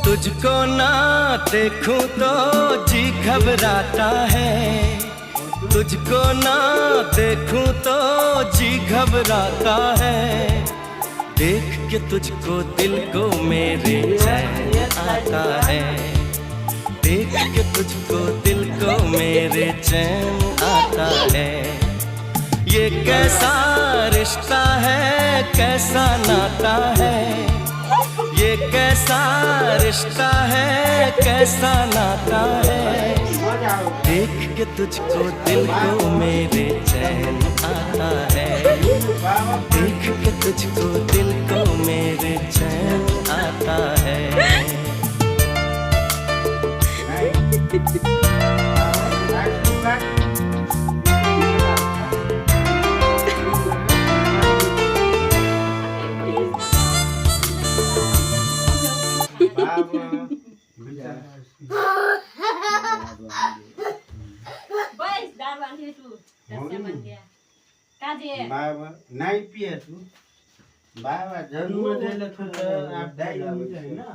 तुझको ना देखूं तो जी घबराता है, तुझको ना देखूं तो जी घबराता है। देख के तुझको दिल को मेरे चैन आता है, देख के तुझको दिल को मेरे चैन आता है। ये कैसा रिश्ता है, कैसा नाता है, ये कैसा रिश्ता है, कैसा नाता है। देख के तुझको दिल को मेरे चैन आता है, देख के तुझको दिल को मेरे चैन आता है। बाबा नाही पिया तू बाबा जन्म दिला तुझं आपदाई आहे ना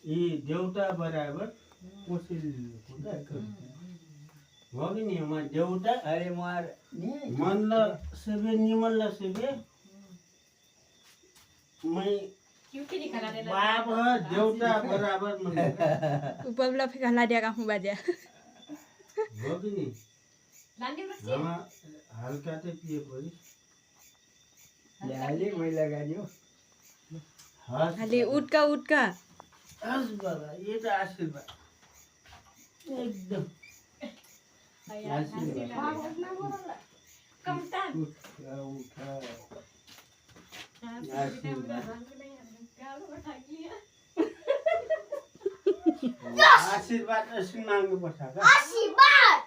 ही देवता बराबर पोसील हो की नाही मग देवता अरे मार म्हणलं सभे निमणलं सभे बाबा देवता बराबर म्हणलं उपबला फेकाला दिया का बाजा हो की नाही हमा हल्का ते पिए परी ले मैला गाडियो खाली उठका उठका हस बाबा ये तो आशीर्वाद एकदम आशीर्वाद अशी मांग पठा का आशीर्वाद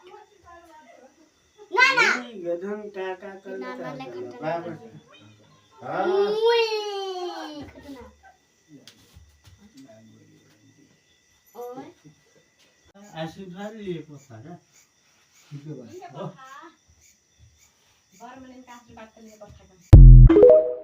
नाना गधन काका कर बाबा आशीर्वाद लिए पठा का ठीक है बाबा बार मैंने आशीर्वाद के लिए पठा